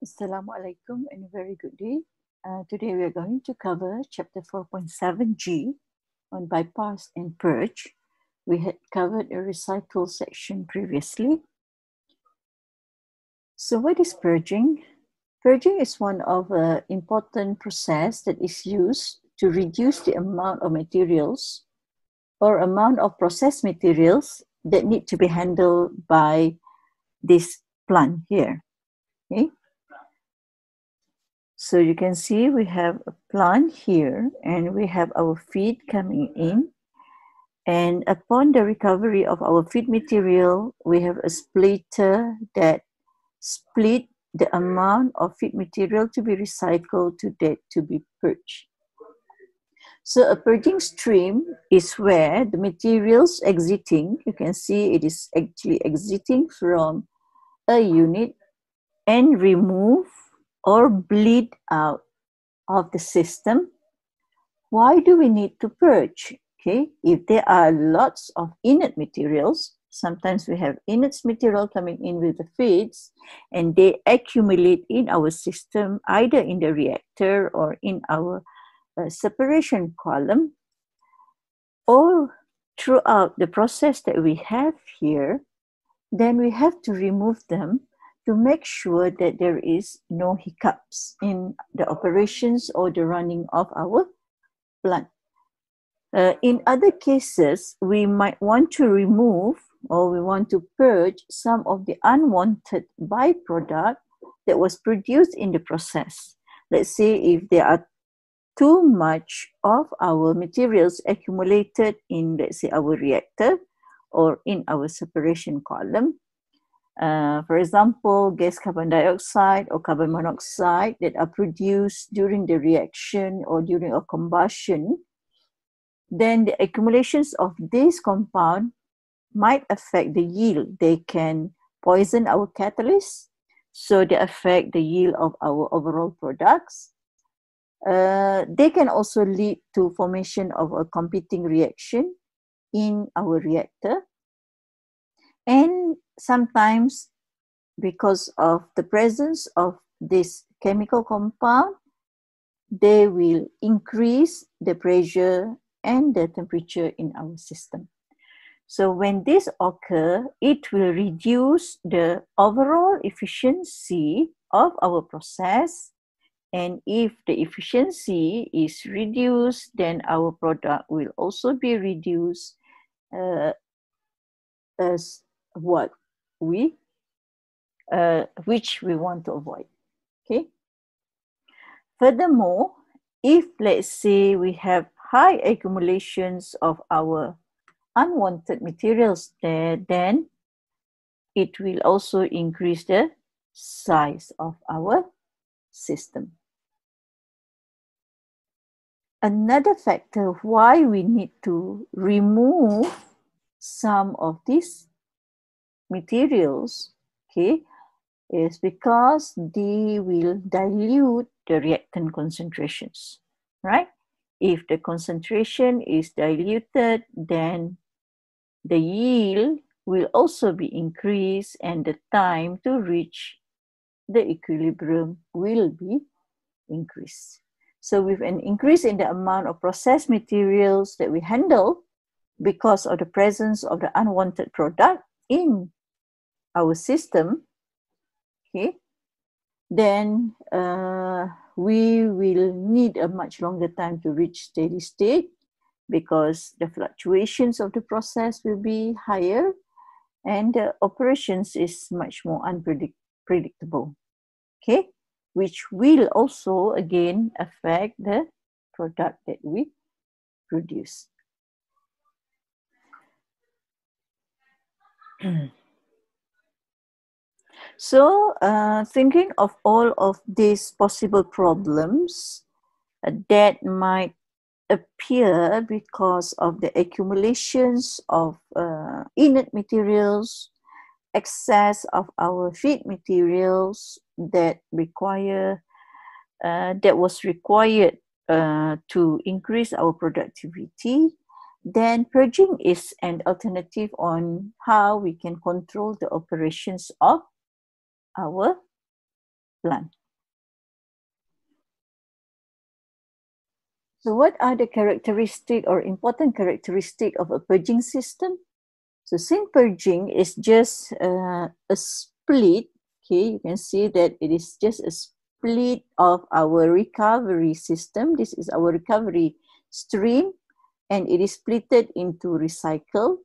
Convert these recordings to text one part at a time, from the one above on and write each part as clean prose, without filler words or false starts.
Assalamu alaikum and a very good day. Today we are going to cover chapter 4.7G on bypass and purge. We had covered a recital section previously. So what is purging? Purging is one of an important process that is used to reduce the amount of materials or amount of processed materials that need to be handled by this plant here. Okay. So you can see we have a plant here and we have our feed coming in. And upon the recovery of our feed material, we have a splitter that split the amount of feed material to be recycled to that to be purged. So a purging stream is where the materials exiting, you can see it is actually exiting from a unit and remove or bleed out of the system. Why do we need to purge? Okay, if there are lots of inert materials, sometimes we have inert material coming in with the feeds and they accumulate in our system, either in the reactor or in our separation column, or throughout the process that we have here, then we have to remove them to make sure that there is no hiccups in the operations or the running of our plant. In other cases, we might want to remove or we want to purge some of the unwanted byproduct that was produced in the process. Let's say if there are too much of our materials accumulated in, let's say, our reactor or in our separation column. For example, gas carbon dioxide or carbon monoxide that are produced during the reaction or during a combustion, then the accumulations of this compound might affect the yield. They can poison our catalyst, so they affect the yield of our overall products. They can also lead to formation of a competing reaction in our reactor. And sometimes, because of the presence of this chemical compound, they will increase the pressure and the temperature in our system. So when this occurs, it will reduce the overall efficiency of our process. And if the efficiency is reduced, then our product will also be reduced as what we, which we want to avoid. Okay. Furthermore, if let's say we have high accumulations of our unwanted materials there, then it will also increase the size of our system. Another factor why we need to remove some of these materials, okay, is because they will dilute the reactant concentrations, right? If the concentration is diluted, then the yield will also be increased and the time to reach the equilibrium will be increased. So with an increase in the amount of processed materials that we handle because of the presence of the unwanted product in our system, okay, then we will need a much longer time to reach steady state because the fluctuations of the process will be higher and the operations is much more unpredictable, okay, which will also again affect the product that we produce. So thinking of all of these possible problems that might appear because of the accumulations of inert materials, excess of our feed materials that was required to increase our productivity, then purging is an alternative on how we can control the operations of our plant. So what are the characteristic or important characteristic of a purging system? So zinc purging is just a split. Okay, you can see that it is just a split of our recovery system. This is our recovery stream, and it is splitted into recycle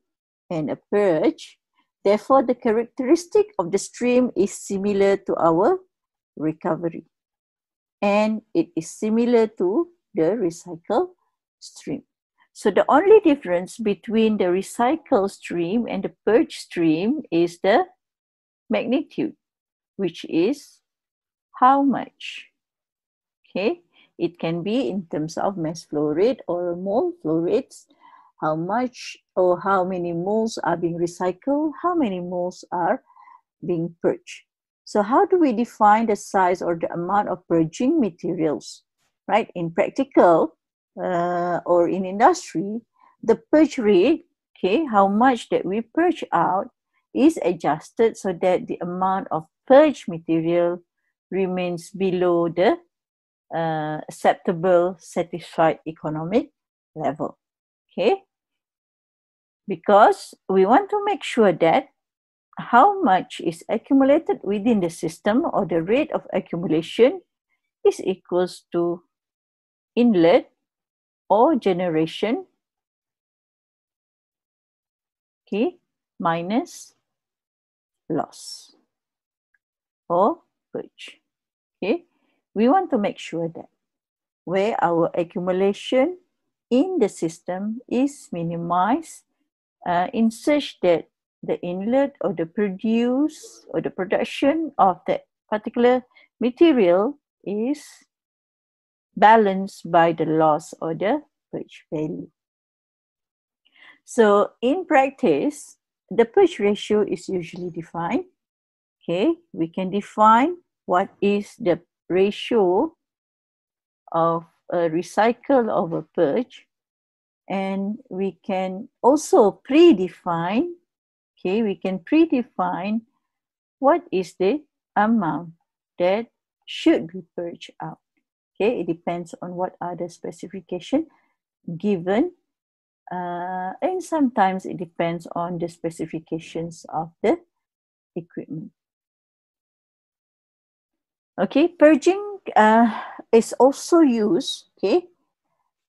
and a purge. Therefore, the characteristic of the stream is similar to our recovery, and it is similar to the recycle stream. So the only difference between the recycle stream and the purge stream is the magnitude, which is how much. Okay, it can be in terms of mass flow rate or mole flow rates, how much or how many moles are being recycled, how many moles are being purged. So how do we define the size or the amount of purging materials, right? In practical or in industry, the purge rate, okay, how much that we purge out is adjusted so that the amount of purge material remains below the acceptable satisfied economic level, okay? Because we want to make sure that how much is accumulated within the system or the rate of accumulation is equals to inlet or generation, okay, minus loss or purge. Okay, we want to make sure that where our accumulation in the system is minimized in such that the inlet or the produce or the production of that particular material is balanced by the loss or the purge value. So in practice, the purge ratio is usually defined. Okay, we can define what is the ratio of a recycle over purge, and we can also predefine, okay, we can predefine what is the amount that should be purged out. Okay, it depends on what are the specifications given, and sometimes it depends on the specifications of the equipment. Okay, purging is also used, okay,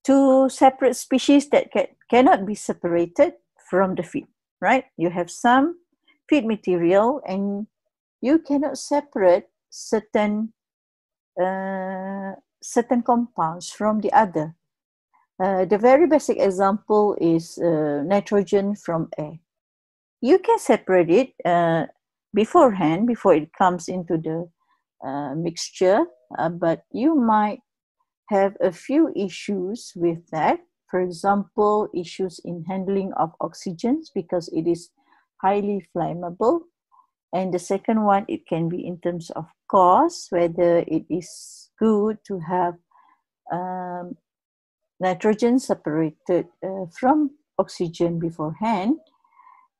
to separate species that cannot be separated from the feed, right? You have some feed material and you cannot separate certain compounds from the other. The very basic example is nitrogen from air. You can separate it beforehand, before it comes into the mixture, but you might have a few issues with that. For example, issues in handling of oxygens because it is highly flammable. And the second one, it can be in terms of cost, whether it is good to have nitrogen separated from oxygen beforehand.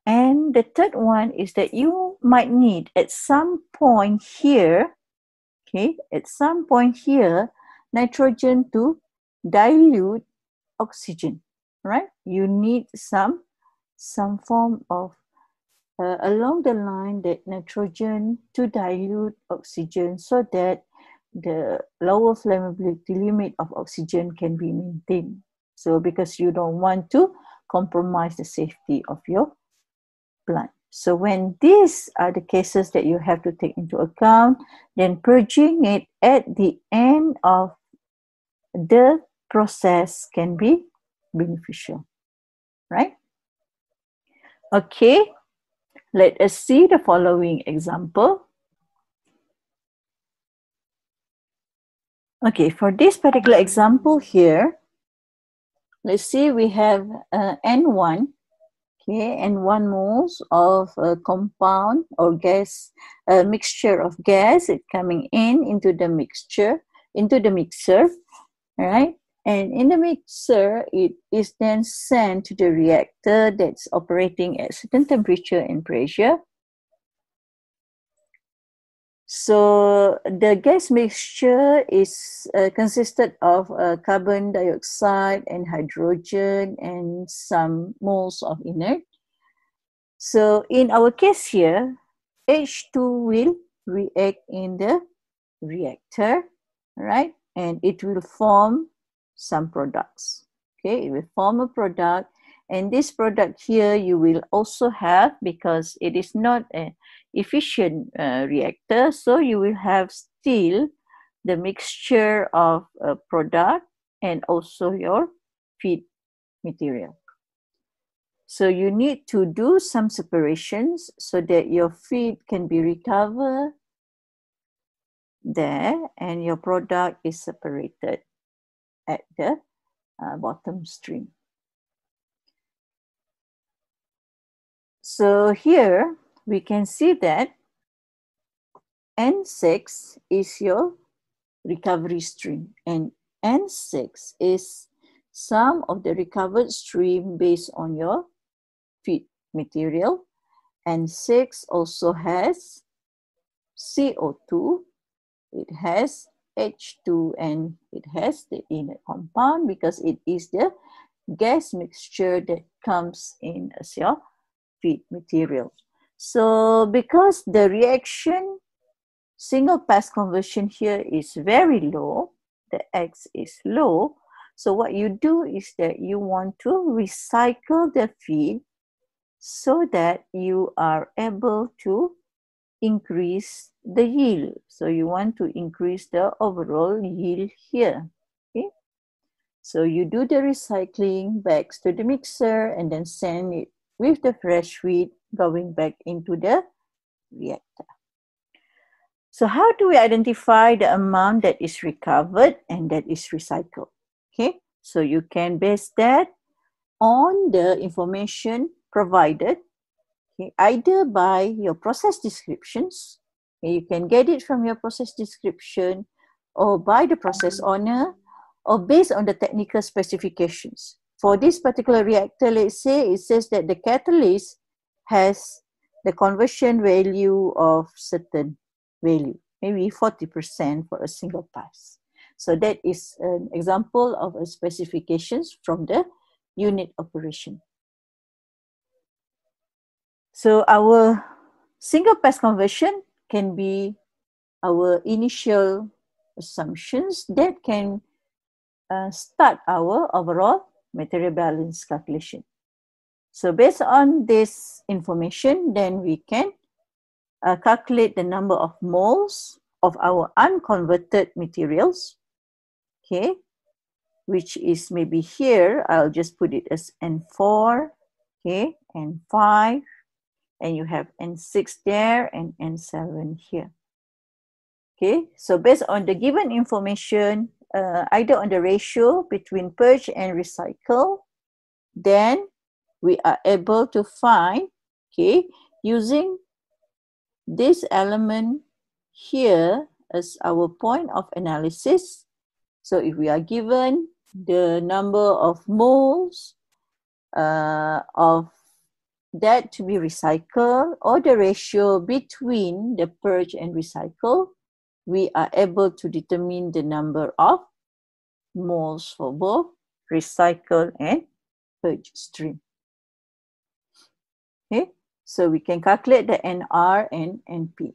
And the third one is that you might need at some point here, okay, at some point here, nitrogen to dilute oxygen, right? You need some form of along the line that nitrogen to dilute oxygen so that the lower flammability limit of oxygen can be maintained. So because you don't want to compromise the safety of your plant. So when these are the cases that you have to take into account, then purging it at the end of the process can be beneficial, right? Okay, let us see the following example. Okay, for this particular example here, let's see we have N1, okay, and 1 moles of a compound or gas, a mixture of gas it coming into the mixture, into the mixer, right? And in the mixer, it is then sent to the reactor that's operating at certain temperature and pressure. So the gas mixture is consisted of carbon dioxide and hydrogen and some moles of inert. So in our case here, H2 will react in the reactor, right? And it will form some products. Okay, it will form a product, and this product here you will also have, because it is not an efficient reactor, so you will have still the mixture of a product and also your feed material. So you need to do some separations so that your feed can be recovered there and your product is separated at the bottom stream. So here we can see that N6 is your recovery stream, and N6 is some of the recovered stream based on your feed material. N6 also has CO2, it has H2, and it has the inert compound because it is the gas mixture that comes in as your feed material. So because the reaction single pass conversion here is very low, the X is low, so what you do is that you want to recycle the feed so that you are able to increase the yield. So you want to increase the overall yield here. Okay? So you do the recycling back to the mixer and then send it with the fresh feed going back into the reactor. So how do we identify the amount that is recovered and that is recycled? Okay, so you can base that on the information provided, okay, either by your process descriptions, okay, you can get it from your process description, or by the process owner, or based on the technical specifications. For this particular reactor, let's say it says that the catalyst has the conversion value of certain value, maybe 40% for a single pass. So that is an example of a specifications from the unit operation. So our single pass conversion can be our initial assumptions that can start our overall material balance calculation. So based on this information, then we can calculate the number of moles of our unconverted materials, okay, which is maybe here, I'll just put it as N4, okay, N5, and you have N6 there and N7 here. Okay, so based on the given information, either on the ratio between purge and recycle, then we are able to find, okay, using this element here as our point of analysis. So if we are given the number of moles of that to be recycled, or the ratio between the purge and recycle, we are able to determine the number of moles for both recycle and purge stream. Okay, so we can calculate the NR and NP.